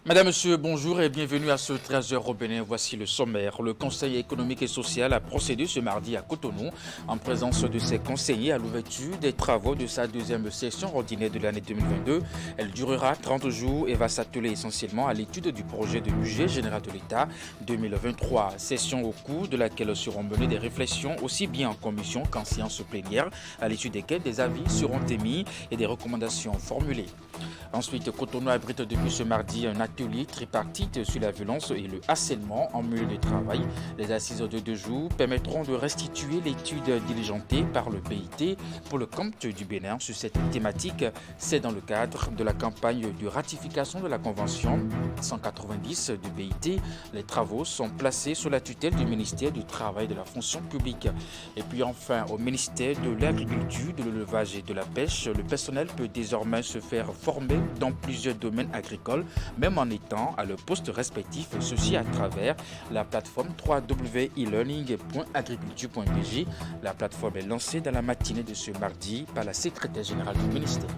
Madame, Monsieur, bonjour et bienvenue à ce 13h au Bénin. Voici le sommaire. Le Conseil économique et social a procédé ce mardi à Cotonou en présence de ses conseillers à l'ouverture des travaux de sa deuxième session ordinaire de l'année 2022. Elle durera 30 jours et va s'atteler essentiellement à l'étude du projet de budget général de l'État 2023. Session au cours de laquelle seront menées des réflexions aussi bien en commission qu'en séance plénière, à l'issue desquelles des avis seront émis et des recommandations formulées. Ensuite, Cotonou abrite depuis ce mardi un atelier tripartite sur la violence et le harcèlement en milieu de travail. Les assises de 2 jours permettront de restituer l'étude diligentée par le PIT pour le compte du Bénin sur cette thématique. C'est dans le cadre de la campagne de ratification de la Convention 190 du PIT. Les travaux sont placés sous la tutelle du ministère du Travail et de la Fonction publique. Et puis enfin, au ministère de l'Agriculture, de l'Élevage et de la Pêche, le personnel peut désormais se faire former dans plusieurs domaines agricoles, même en étant à leur poste respectif, ceci à travers la plateforme www.elearning.agriculture.bg. La plateforme est lancée dans la matinée de ce mardi par la secrétaire générale du ministère.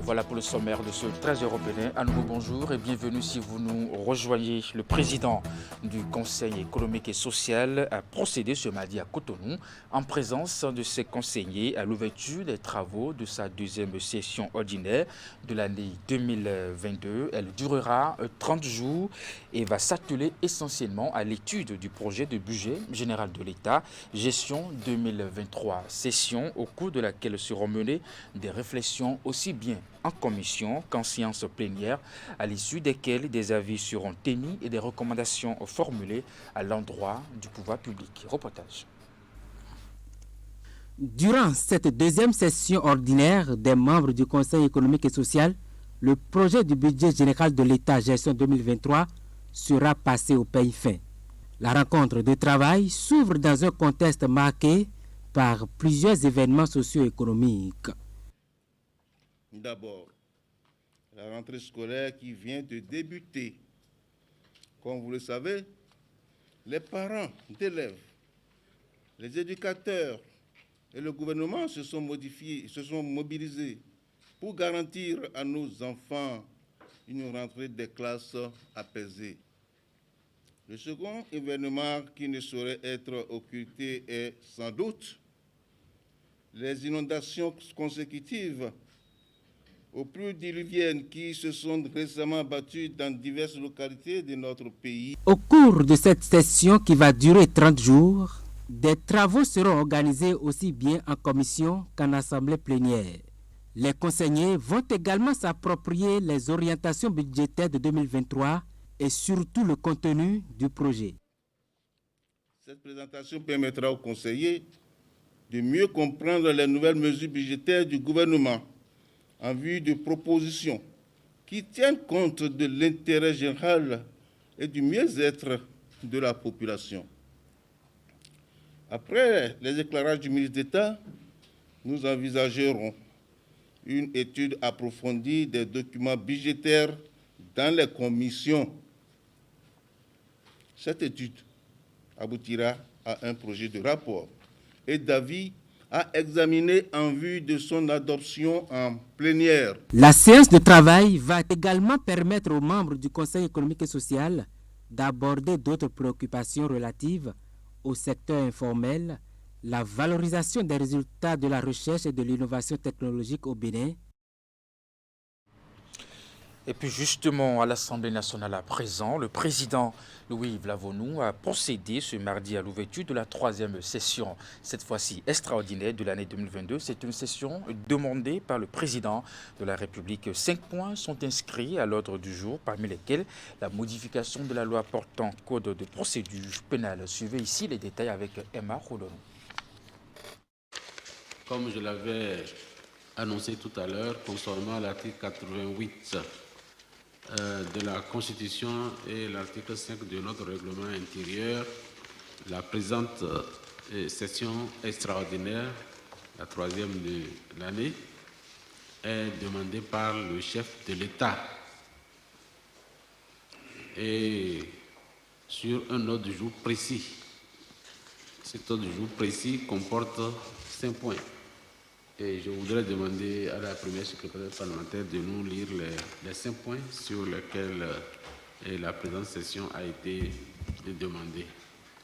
Voilà pour le sommaire de ce 13 européen. À nouveau bonjour et bienvenue si vous nous rejoignez. Le président du Conseil économique et social a procédé ce mardi à Cotonou en présence de ses conseillers à l'ouverture des travaux de sa deuxième session ordinaire de l'année 2022. Elle durera 30 jours et va s'atteler essentiellement à l'étude du projet de budget général de l'État, gestion 2023, session au cours de laquelle seront menées des réflexions aussi bien en commission qu'en séance plénière, à l'issue desquelles des avis seront émis et des recommandations formulées à l'endroit du pouvoir public. Reportage. Durant cette deuxième session ordinaire des membres du Conseil économique et social, le projet du budget général de l'État gestion 2023 sera passé au peigne fin. La rencontre de travail s'ouvre dans un contexte marqué par plusieurs événements socio-économiques. D'abord, la rentrée scolaire qui vient de débuter. Comme vous le savez, les parents d'élèves, les éducateurs et le gouvernement se sont mobilisés pour garantir à nos enfants une rentrée des classes apaisée. Le second événement qui ne saurait être occulté est sans doute les inondations consécutives aux pluies diluviennes qui se sont récemment abattues dans diverses localités de notre pays. Au cours de cette session qui va durer 30 jours, des travaux seront organisés aussi bien en commission qu'en assemblée plénière. Les conseillers vont également s'approprier les orientations budgétaires de 2023 et surtout le contenu du projet. Cette présentation permettra aux conseillers de mieux comprendre les nouvelles mesures budgétaires du gouvernement en vue de propositions qui tiennent compte de l'intérêt général et du mieux-être de la population. Après les éclairages du ministre d'État, nous envisagerons une étude approfondie des documents budgétaires dans les commissions. Cette étude aboutira à un projet de rapport et d'avis à examiner en vue de son adoption en plénière. La séance de travail va également permettre aux membres du Conseil économique et social d'aborder d'autres préoccupations relatives au secteur informel, la valorisation des résultats de la recherche et de l'innovation technologique au Bénin. Et puis justement, à l'Assemblée nationale à présent, le président Louis-Yves Lavonou a procédé ce mardi à l'ouverture de la troisième session, cette fois-ci extraordinaire de l'année 2022. C'est une session demandée par le président de la République. 5 points sont inscrits à l'ordre du jour, parmi lesquels la modification de la loi portant code de procédure pénale. Suivez ici les détails avec Emma Rolonou. Comme je l'avais annoncé tout à l'heure, conformément à l'article 88 de la Constitution et l'article 5 de notre règlement intérieur, la présente session extraordinaire, la troisième de l'année, est demandée par le chef de l'État et sur un ordre du jour précis. Cet ordre du jour précis comporte 5 points. Et je voudrais demander à la première secrétaire parlementaire de nous lire les 5 points sur lesquels la présente session a été demandée.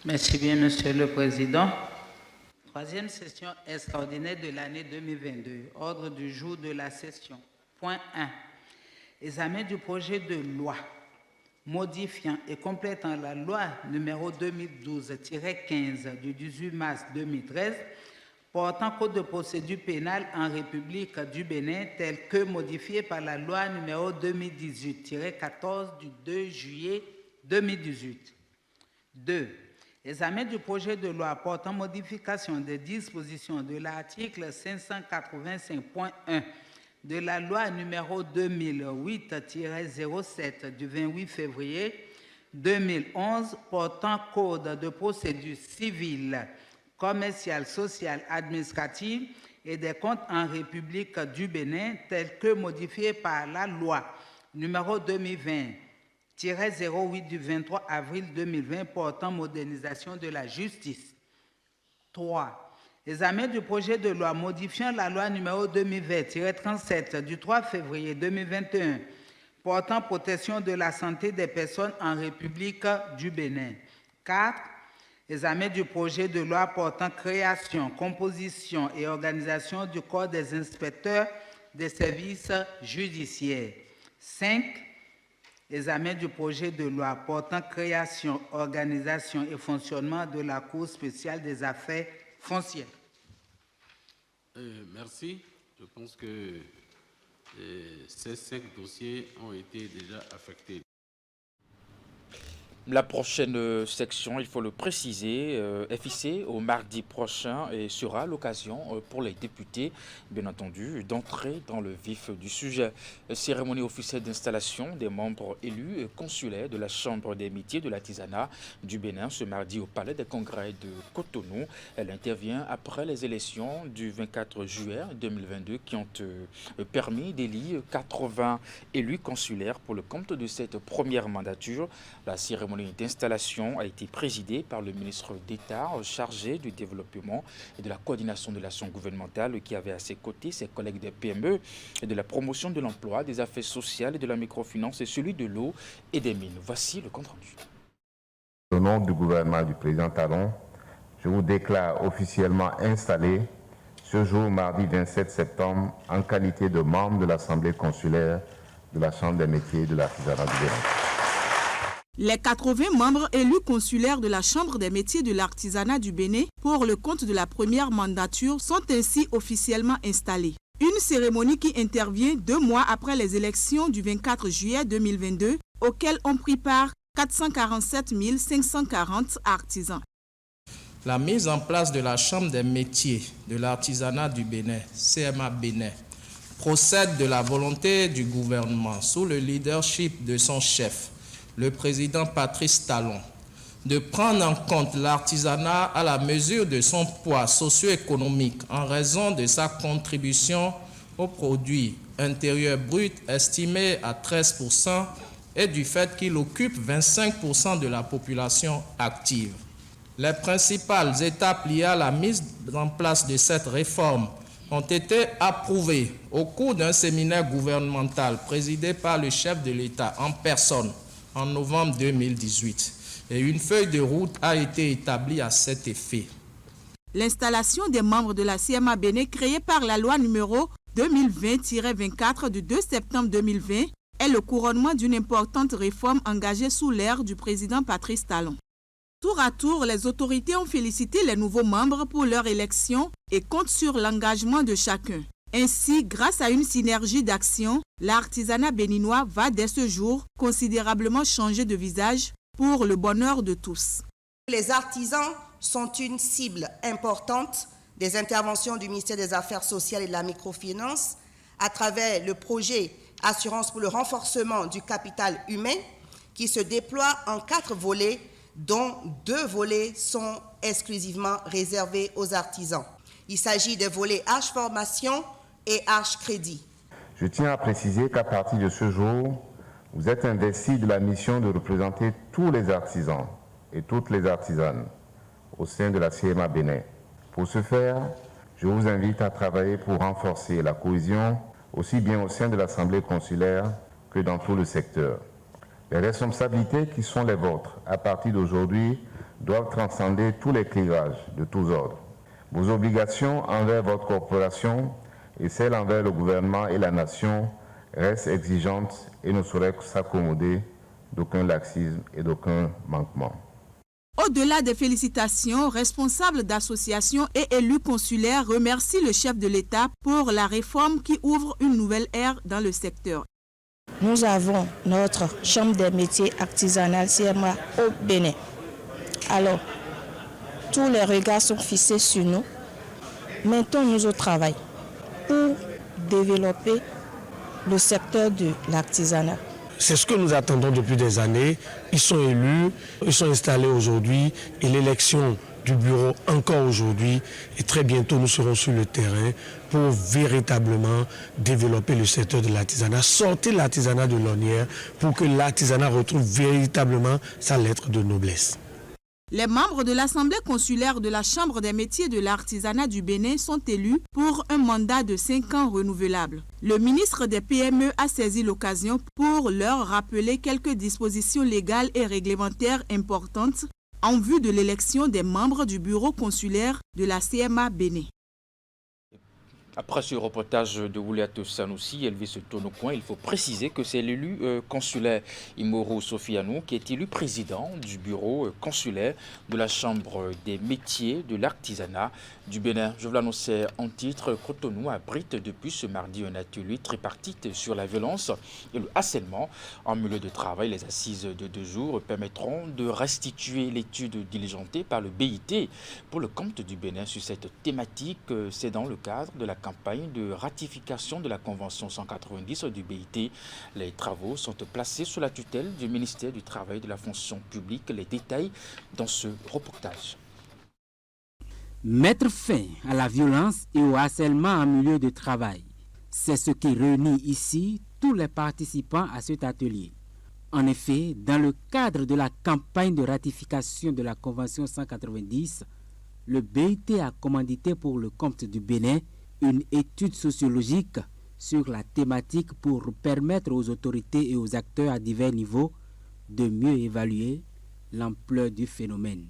Merci bien, Monsieur le Président. Troisième session extraordinaire de l'année 2022. Ordre du jour de la session. Point 1. Examen du projet de loi modifiant et complétant la loi numéro 2012-15 du 18 mars 2013 portant code de procédure pénale en République du Bénin tel que modifié par la loi numéro 2018-14 du 2 juillet 2018. 2. Examen du projet de loi portant modification des dispositions de l'article 585.1 de la loi numéro 2008-07 du 28 février 2011 portant code de procédure civile, commerciale, sociale, administrative et des comptes en République du Bénin tel que modifié par la loi numéro 2020-08 du 23 avril 2020 portant modernisation de la justice. 3. Examen du projet de loi modifiant la loi numéro 2020-37 du 3 février 2021 portant protection de la santé des personnes en République du Bénin. 4. Examen du projet de loi portant création, composition et organisation du corps des inspecteurs des services judiciaires. 5. Examen du projet de loi portant création, organisation et fonctionnement de la Cour spéciale des affaires foncières. Merci. Je pense que ces 5 dossiers ont été déjà affectés. La prochaine section, il faut le préciser, est fixée au mardi prochain et sera l'occasion pour les députés, bien entendu, d'entrer dans le vif du sujet. Cérémonie officielle d'installation des membres élus consulaires de la Chambre des métiers de l'artisanat du Bénin ce mardi au Palais des Congrès de Cotonou. Elle intervient après les élections du 24 juillet 2022 qui ont permis d'élire 80 élus consulaires pour le compte de cette première mandature. La cérémonie d'installation a été présidée par le ministre d'État chargé du développement et de la coordination de l'action gouvernementale qui avait à ses côtés ses collègues des PME et de la promotion de l'emploi, des affaires sociales et de la microfinance et celui de l'eau et des mines. Voici le compte-rendu. Au nom du gouvernement du président Talon, je vous déclare officiellement installé ce jour, mardi 27 septembre, en qualité de membre de l'Assemblée consulaire de la Chambre des métiers de l'artisanat du Bénin. Les 80 membres élus consulaires de la Chambre des métiers de l'artisanat du Bénin pour le compte de la première mandature sont ainsi officiellement installés. Une cérémonie qui intervient 2 mois après les élections du 24 juillet 2022 auxquelles ont pris part 447 540 artisans. La mise en place de la Chambre des métiers de l'artisanat du Bénin, CMA Bénin, procède de la volonté du gouvernement sous le leadership de son chef, le président Patrice Talon, de prendre en compte l'artisanat à la mesure de son poids socio-économique en raison de sa contribution au produit intérieur brut estimé à 13% et du fait qu'il occupe 25% de la population active. Les principales étapes liées à la mise en place de cette réforme ont été approuvées au cours d'un séminaire gouvernemental présidé par le chef de l'État en personne en novembre 2018 et une feuille de route a été établie à cet effet. L'installation des membres de la CMA Bénin créée par la loi numéro 2020-24 du 2 septembre 2020 est le couronnement d'une importante réforme engagée sous l'ère du président Patrice Talon. Tour à tour, les autorités ont félicité les nouveaux membres pour leur élection et comptent sur l'engagement de chacun. Ainsi, grâce à une synergie d'action, l'artisanat béninois va dès ce jour considérablement changer de visage pour le bonheur de tous. Les artisans sont une cible importante des interventions du ministère des Affaires sociales et de la microfinance à travers le projet Assurance pour le renforcement du capital humain qui se déploie en 4 volets dont 2 volets sont exclusivement réservés aux artisans. Il s'agit des volets H formation et H crédit. Je tiens à préciser qu'à partir de ce jour, vous êtes investi de la mission de représenter tous les artisans et toutes les artisanes au sein de la CMA Bénin. Pour ce faire, Je vous invite à travailler pour renforcer la cohésion, aussi bien au sein de l'Assemblée consulaire que dans tout le secteur. Les responsabilités qui sont les vôtres à partir d'aujourd'hui doivent transcender tous les clivages de tous ordres. Vos obligations envers votre corporation et celles envers le gouvernement et la nation restent exigeantes et ne sauraient s'accommoder d'aucun laxisme et d'aucun manquement. Au-delà des félicitations, responsables d'associations et élus consulaires remercient le chef de l'État pour la réforme qui ouvre une nouvelle ère dans le secteur. Nous avons notre chambre des métiers artisanale CMA au Bénin. Alors, tous les regards sont fixés sur nous. Mettons-nous au travail pour développer le secteur de l'artisanat. C'est ce que nous attendons depuis des années. Ils sont élus, ils sont installés aujourd'hui et l'élection du bureau encore aujourd'hui. Et très bientôt, nous serons sur le terrain pour véritablement développer le secteur de l'artisanat, sortir l'artisanat de l'ornière pour que l'artisanat retrouve véritablement sa lettre de noblesse. Les membres de l'Assemblée consulaire de la Chambre des métiers de l'artisanat du Bénin sont élus pour un mandat de 5 ans renouvelable. Le ministre des PME a saisi l'occasion pour leur rappeler quelques dispositions légales et réglementaires importantes en vue de l'élection des membres du bureau consulaire de la CMA Bénin. Après ce reportage de Ouliatou Sanoussi, Elvis Tonokouin, il faut préciser que c'est l'élu consulaire Imoro Sofianou qui est élu président du bureau consulaire de la Chambre des métiers de l'artisanat du Bénin. Je vous l'annonçais en titre, Cotonou abrite depuis ce mardi un atelier tripartite sur la violence et le harcèlement en milieu de travail. Les assises de 2 jours permettront de restituer l'étude diligentée par le BIT pour le compte du Bénin sur cette thématique. C'est dans le cadre de la campagne de ratification de la Convention 190 du BIT. Les travaux sont placés sous la tutelle du ministère du Travail et de la Fonction publique. Les détails dans ce reportage. Mettre fin à la violence et au harcèlement en milieu de travail, c'est ce qui réunit ici tous les participants à cet atelier. En effet, dans le cadre de la campagne de ratification de la Convention 190, le BIT a commandité pour le compte du Bénin une étude sociologique sur la thématique pour permettre aux autorités et aux acteurs à divers niveaux de mieux évaluer l'ampleur du phénomène.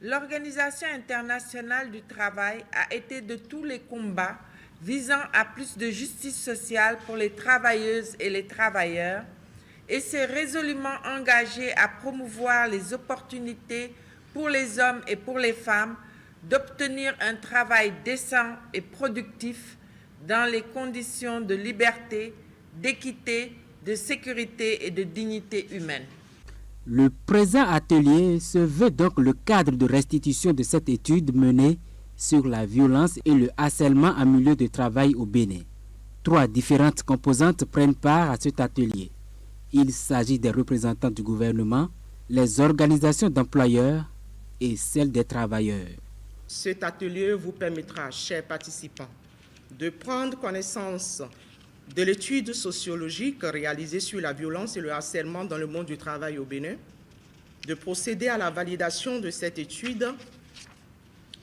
L'Organisation internationale du travail a été de tous les combats visant à plus de justice sociale pour les travailleuses et les travailleurs et s'est résolument engagée à promouvoir les opportunités pour les hommes et pour les femmes d'obtenir un travail décent et productif dans les conditions de liberté, d'équité, de sécurité et de dignité humaine. Le présent atelier se veut donc le cadre de restitution de cette étude menée sur la violence et le harcèlement en milieu de travail au Bénin. 3 différentes composantes prennent part à cet atelier. Il s'agit des représentants du gouvernement, les organisations d'employeurs et celles des travailleurs. Cet atelier vous permettra, chers participants, de prendre connaissance de l'étude sociologique réalisée sur la violence et le harcèlement dans le monde du travail au Bénin, de procéder à la validation de cette étude,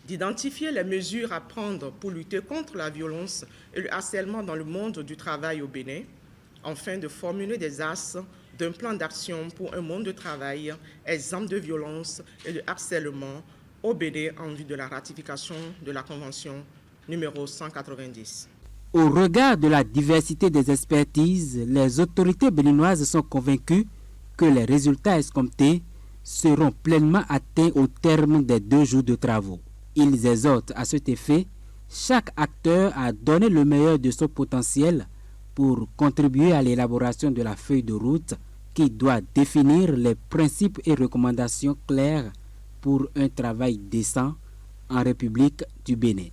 d'identifier les mesures à prendre pour lutter contre la violence et le harcèlement dans le monde du travail au Bénin, enfin de formuler des axes d'un plan d'action pour un monde de travail exempt de violence et de harcèlement au Bénin en vue de la ratification de la Convention numéro 190. Au regard de la diversité des expertises, les autorités béninoises sont convaincues que les résultats escomptés seront pleinement atteints au terme des 2 jours de travaux. Ils exhortent à cet effet chaque acteur à donner le meilleur de son potentiel pour contribuer à l'élaboration de la feuille de route qui doit définir les principes et recommandations claires pour un travail décent en République du Bénin.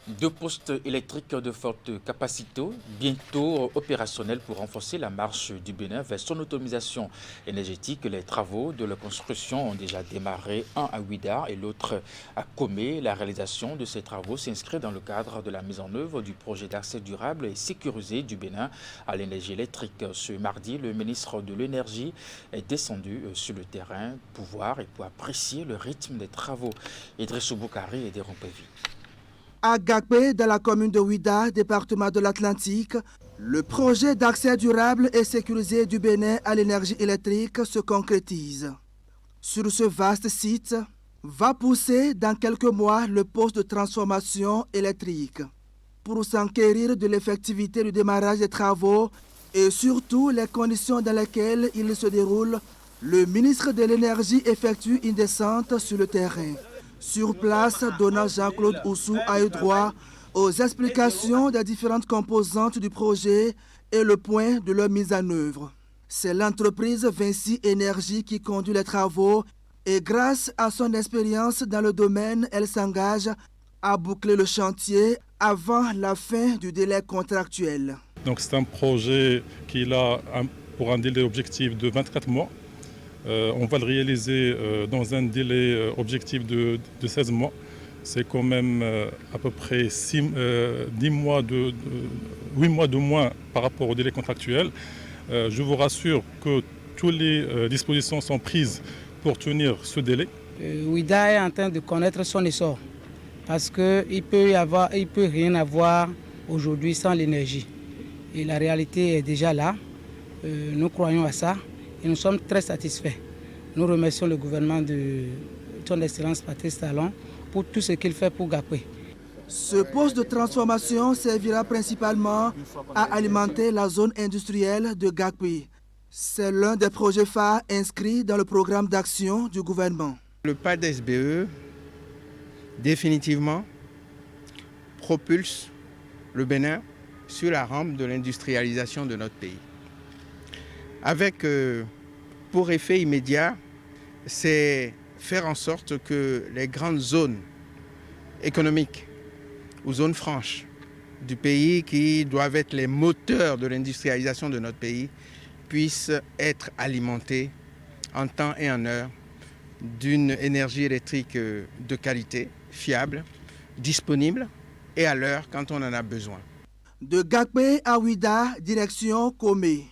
2 postes électriques de forte capacité, bientôt opérationnels pour renforcer la marche du Bénin vers son autonomisation énergétique. Les travaux de la construction ont déjà démarré, un à Ouida et l'autre à Komé. La réalisation de ces travaux s'inscrit dans le cadre de la mise en œuvre du projet d'accès durable et sécurisé du Bénin à l'énergie électrique. Ce mardi, le ministre de l'Énergie est descendu sur le terrain pour voir et pour apprécier le rythme des travaux. Idrissou Boukari et Deron Pévi. À Gakpé, dans la commune de Ouida, département de l'Atlantique, le projet d'accès durable et sécurisé du Bénin à l'énergie électrique se concrétise. Sur ce vaste site, va pousser dans quelques mois le poste de transformation électrique. Pour s'enquérir de l'effectivité du démarrage des travaux et surtout les conditions dans lesquelles ils se déroulent, le ministre de l'Énergie effectue une descente sur le terrain. Sur place, donnant Jean-Claude Oussou a eu droit aux explications des différentes composantes du projet et le point de leur mise en œuvre. C'est l'entreprise Vinci Énergie qui conduit les travaux et grâce à son expérience dans le domaine, elle s'engage à boucler le chantier avant la fin du délai contractuel. Donc c'est un projet qui a pour un délai objectif de 24 mois. On va le réaliser dans un délai objectif de 16 mois. C'est quand même à peu près 8 mois de moins par rapport au délai contractuel. Je vous rassure que toutes les dispositions sont prises pour tenir ce délai. Ouida est en train de connaître son essor parce qu'il peut rien avoir aujourd'hui sans l'énergie. Et la réalité est déjà là. Nous croyons à ça et nous sommes très satisfaits. Nous remercions le gouvernement de son Excellence Patrice Talon pour tout ce qu'il fait pour Gakpé. Ce poste de transformation servira principalement à alimenter la zone industrielle de Gakpé. C'est l'un des projets phares inscrits dans le programme d'action du gouvernement. Le PAD-SBE, définitivement, propulse le Bénin sur la rampe de l'industrialisation de notre pays. Avec pour effet immédiat, c'est faire en sorte que les grandes zones économiques ou zones franches du pays qui doivent être les moteurs de l'industrialisation de notre pays puissent être alimentées en temps et en heure d'une énergie électrique de qualité, fiable, disponible et à l'heure quand on en a besoin. De Gakpé à Ouida, direction Komé.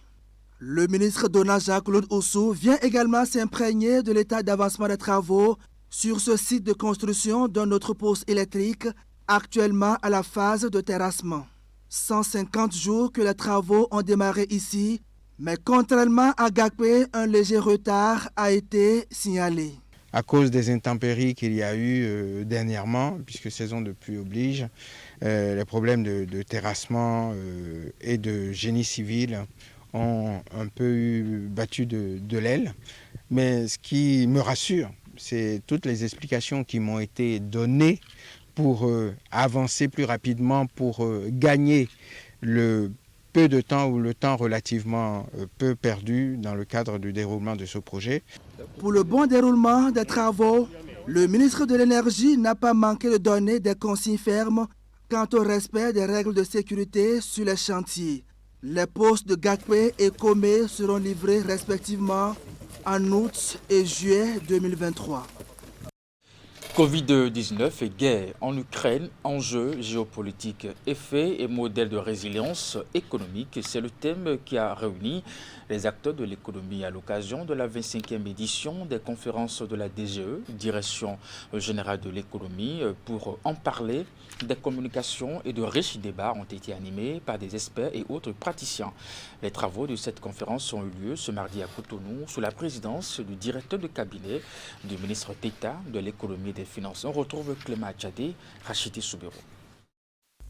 Le ministre Donald Jean-Claude Oussou vient également s'imprégner de l'état d'avancement des travaux sur ce site de construction d'un autre poste électrique actuellement à la phase de terrassement. 150 jours que les travaux ont démarré ici, mais contrairement à Gakpé, un léger retard a été signalé. À cause des intempéries qu'il y a eu dernièrement, puisque saison de pluie oblige, les problèmes de terrassement et de génie civil ont un peu battu de l'aile. Mais ce qui me rassure, c'est toutes les explications qui m'ont été données pour avancer plus rapidement, pour gagner le peu de temps ou le temps relativement peu perdu dans le cadre du déroulement de ce projet. Pour le bon déroulement des travaux, le ministre de l'Énergie n'a pas manqué de donner des consignes fermes quant au respect des règles de sécurité sur les chantiers. Les postes de Gakpé et Komé seront livrés respectivement en août et juillet 2023. Covid-19 et guerre en Ukraine, enjeux géopolitiques, effets et modèles de résilience économique. C'est le thème qui a réuni les acteurs de l'économie à l'occasion de la 25e édition des conférences de la DGE, Direction générale de l'économie. Pour en parler, des communications et de riches débats ont été animés par des experts et autres praticiens. Les travaux de cette conférence ont eu lieu ce mardi à Cotonou sous la présidence du directeur de cabinet du ministre d'État de l'économie et des finances. On retrouve Clément Adjadé, Rachidi Soubero.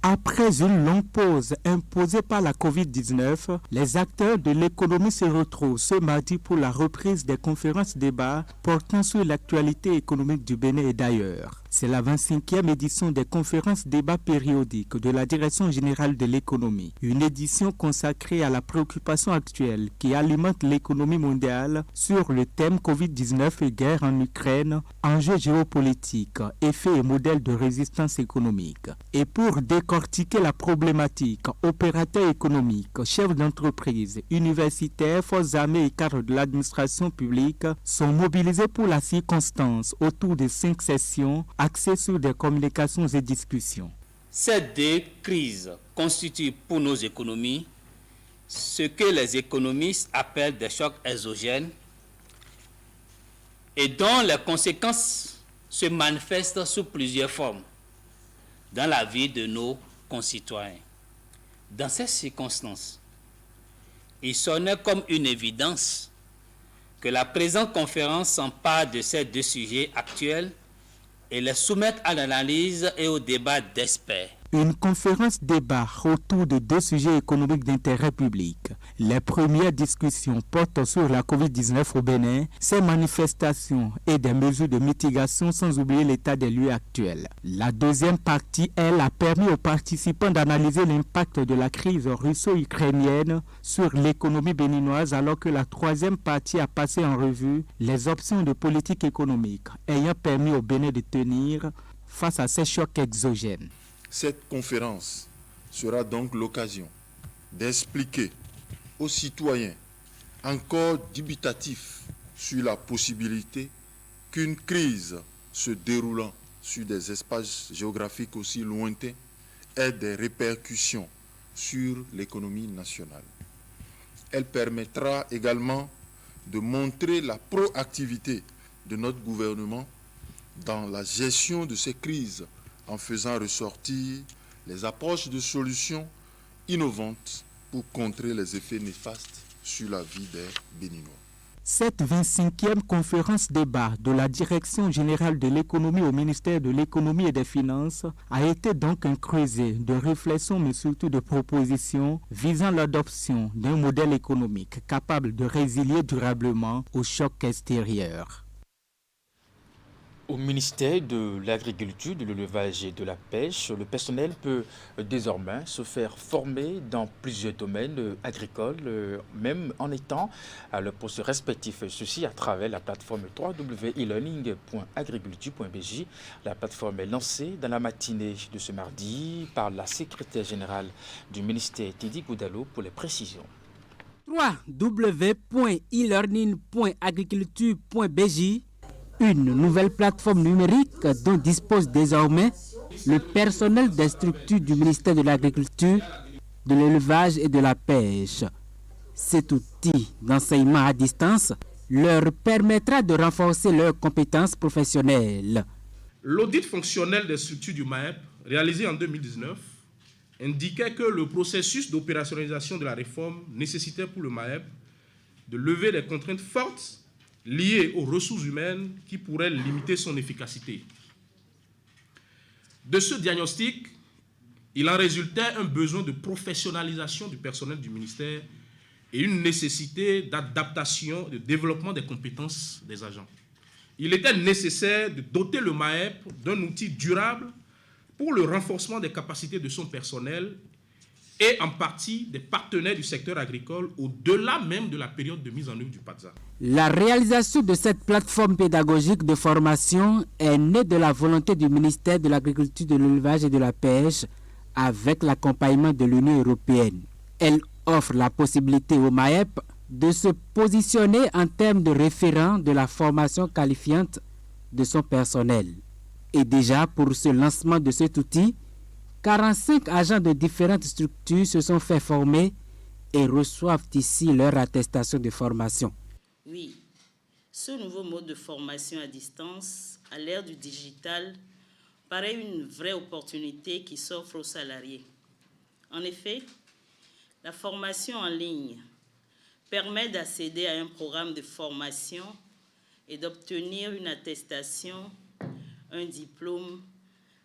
Après une longue pause imposée par la Covid-19, les acteurs de l'économie se retrouvent ce mardi pour la reprise des conférences-débats portant sur l'actualité économique du Bénin et d'ailleurs. C'est la 25e édition des conférences-débats périodiques de la Direction générale de l'économie. Une édition consacrée à la préoccupation actuelle qui alimente l'économie mondiale sur le thème Covid-19 et guerre en Ukraine, enjeux géopolitiques, effets et modèles de résistance économique. Et pour décortiquer la problématique, opérateurs économiques, chefs d'entreprise, universitaires, forces armées et cadres de l'administration publique sont mobilisés pour la circonstance autour de 5 sessions axées sur des communications et discussions. Ces deux crises constituent pour nos économies ce que les économistes appellent des chocs exogènes et dont les conséquences se manifestent sous plusieurs formes. dans la vie de nos concitoyens. Dans ces circonstances, il sonnait comme une évidence que la présente conférence s'empare de ces deux sujets actuels et les soumette à l'analyse et au débat d'experts. Une conférence-débat autour de deux sujets économiques d'intérêt public. Les premières discussions portent sur la COVID-19 au Bénin, ses manifestations et des mesures de mitigation sans oublier l'état des lieux actuels. La deuxième partie, elle, a permis aux participants d'analyser l'impact de la crise russo-ukrainienne sur l'économie béninoise, alors que la troisième partie a passé en revue les options de politique économique ayant permis au Bénin de tenir face à ces chocs exogènes. Cette conférence sera donc l'occasion d'expliquer aux citoyens encore dubitatifs sur la possibilité qu'une crise se déroulant sur des espaces géographiques aussi lointains ait des répercussions sur l'économie nationale. Elle permettra également de montrer la proactivité de notre gouvernement dans la gestion de ces crises en faisant ressortir les approches de solutions innovantes pour contrer les effets néfastes sur la vie des Béninois. Cette 25e conférence débat de la Direction générale de l'économie au ministère de l'économie et des finances a été donc un creuset de réflexion mais surtout de propositions visant l'adoption d'un modèle économique capable de résilier durablement aux chocs extérieurs. Au ministère de l'Agriculture, de l'Élevage et de la Pêche, le personnel peut désormais se faire former dans plusieurs domaines agricoles, même en étant à leur poste respectif. Ceci à travers la plateforme www.elearning.agriculture.bj. La plateforme est lancée dans la matinée de ce mardi par la secrétaire générale du ministère, Tidi Goudalo, pour les précisions. www.elearning.agriculture.bj, une nouvelle plateforme numérique dont dispose désormais le personnel des structures du ministère de l'Agriculture, de l'Élevage et de la Pêche. Cet outil d'enseignement à distance leur permettra de renforcer leurs compétences professionnelles. L'audit fonctionnel des structures du MAEP, réalisé en 2019, indiquait que le processus d'opérationnalisation de la réforme nécessitait pour le MAEP de lever des contraintes fortes liées aux ressources humaines qui pourraient limiter son efficacité. De ce diagnostic, il en résultait un besoin de professionnalisation du personnel du ministère et une nécessité d'adaptation, de développement des compétences des agents. Il était nécessaire de doter le MAEP d'un outil durable pour le renforcement des capacités de son personnel et en partie des partenaires du secteur agricole au-delà même de la période de mise en œuvre du PATSA. La réalisation de cette plateforme pédagogique de formation est née de la volonté du ministère de l'Agriculture, de l'Élevage et de la Pêche avec l'accompagnement de l'Union européenne. Elle offre la possibilité au MAEP de se positionner en termes de référent de la formation qualifiante de son personnel. Et déjà pour ce lancement de cet outil, 45 agents de différentes structures se sont fait former et reçoivent ici leur attestation de formation. Oui, ce nouveau mode de formation à distance, à l'ère du digital, paraît une vraie opportunité qui s'offre aux salariés. En effet, la formation en ligne permet d'accéder à un programme de formation et d'obtenir une attestation, un diplôme,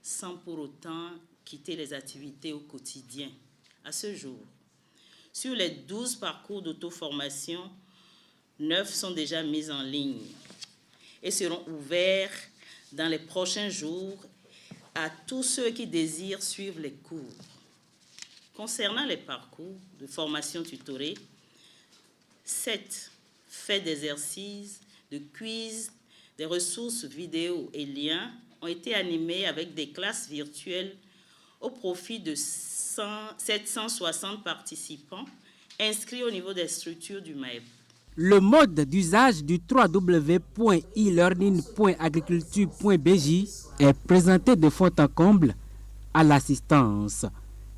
sans pour autant quitter les activités au quotidien. À ce jour, sur les 12 parcours d'auto-formation, 9 sont déjà mis en ligne et seront ouverts dans les prochains jours à tous ceux qui désirent suivre les cours. Concernant les parcours de formation tutorée, 7 faits d'exercices, de quiz, des ressources vidéo et liens ont été animés avec des classes virtuelles au profit de 760 participants inscrits au niveau des structures du MAEP. Le mode d'usage du www.elearning.agriculture.bj est présenté de fond en comble à l'assistance.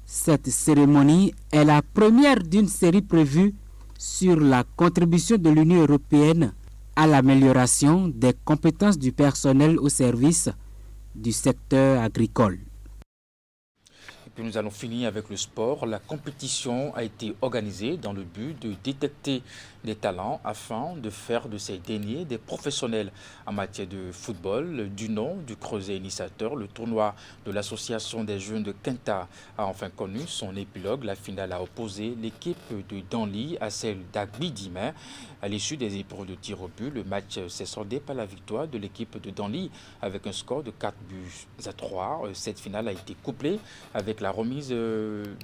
Cette cérémonie est la première d'une série prévue sur la contribution de l'Union européenne à l'amélioration des compétences du personnel au service du secteur agricole. puis nous allons finir avec le sport. La compétition a été organisée dans le but de détecter des talents afin de faire de ces derniers des professionnels en matière de football. Du nom du creuset initiateur, le tournoi de l'association des jeunes de Quinta a enfin connu son épilogue. La finale a opposé l'équipe de Danli à celle d'Agbidimé. À l'issue des épreuves de tir au but, le match s'est soldé par la victoire de l'équipe de Danli avec un score de 4-3. Cette finale a été couplée avec la remise de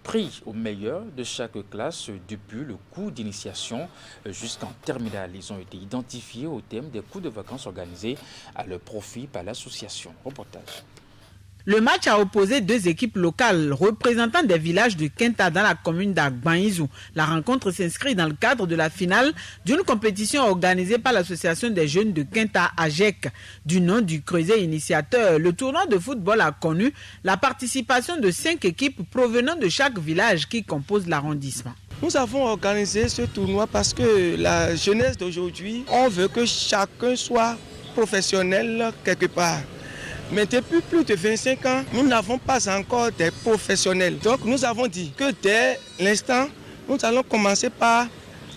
prix au meilleur de chaque classe depuis le cours d'initiation jusqu'en terminale. Ils ont été identifiés au thème des cours de vacances organisés à leur profit par l'association. Reportage. Le match a opposé deux équipes locales représentant des villages de Quinta dans la commune d'Agbanizou. La rencontre s'inscrit dans le cadre de la finale d'une compétition organisée par l'association des jeunes de Quinta AGEC. Du nom du creuset initiateur, le tournoi de football a connu la participation de 5 équipes provenant de chaque village qui compose l'arrondissement. Nous avons organisé ce tournoi parce que la jeunesse d'aujourd'hui, on veut que chacun soit professionnel quelque part. Mais depuis plus de 25 ans, nous n'avons pas encore des professionnels. Donc nous avons dit que dès l'instant, nous allons commencer par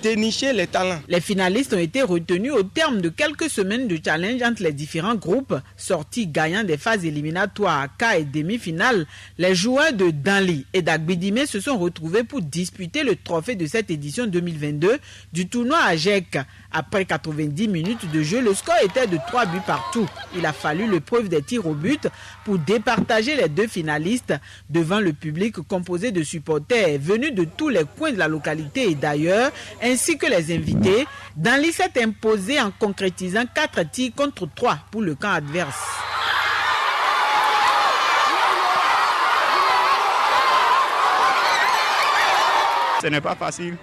dénicher les talents. Les finalistes ont été retenus au terme de quelques semaines de challenge entre les différents groupes. Sortis gagnants des phases éliminatoires, quart et demi-finale, les joueurs de Danli et d'Agbidimé se sont retrouvés pour disputer le trophée de cette édition 2022 du tournoi AGEC. Après 90 minutes de jeu, le score était de 3 buts partout. Il a fallu l'épreuve des tirs au but pour départager les deux finalistes devant le public composé de supporters venus de tous les coins de la localité et d'ailleurs, ainsi que les invités. Danli s'est imposé en concrétisant 4 tirs contre 3 pour le camp adverse. Ce n'est pas facile.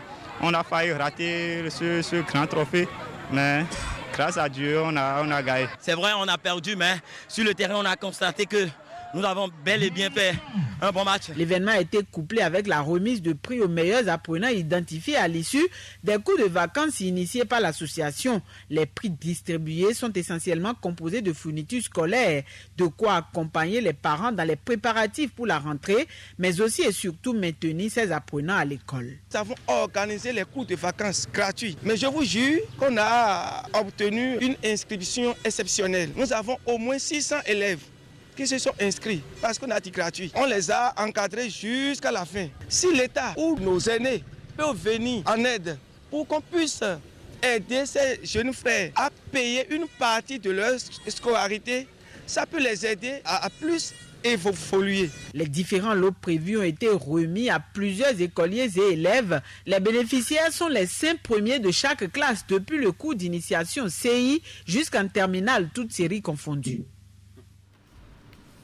On a failli rater ce grand trophée, mais grâce à Dieu, on a gagné. C'est vrai, on a perdu, mais sur le terrain, on a constaté que nous avons bel et bien fait un bon match. L'événement a été couplé avec la remise de prix aux meilleurs apprenants identifiés à l'issue des cours de vacances initiés par l'association. Les prix distribués sont essentiellement composés de fournitures scolaires, de quoi accompagner les parents dans les préparatifs pour la rentrée, mais aussi et surtout maintenir ces apprenants à l'école. Nous avons organisé les cours de vacances gratuits, mais je vous jure qu'on a obtenu une inscription exceptionnelle. Nous avons au moins 600 élèves qui se sont inscrits parce qu'on a dit gratuit. On les a encadrés jusqu'à la fin. Si l'État ou nos aînés peuvent venir en aide pour qu'on puisse aider ces jeunes frères à payer une partie de leur scolarité, ça peut les aider à plus évoluer. Les différents lots prévus ont été remis à plusieurs écoliers et élèves. Les bénéficiaires sont les 5 premiers de chaque classe depuis le cours d'initiation CI jusqu'en terminale, toutes séries confondues.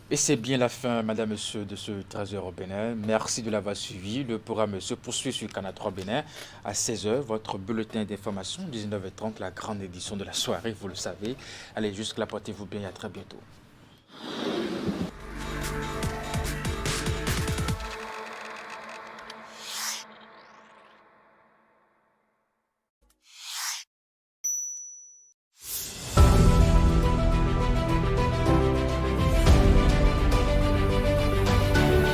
Et c'est bien la fin, madame, monsieur, de ce 13h au Bénin. Merci de l'avoir suivi. Le programme se poursuit sur Canal 3 Bénin à 16h. Votre bulletin d'information, 19h30, la grande édition de la soirée, vous le savez. Allez, jusque-là, portez-vous bien et à très bientôt.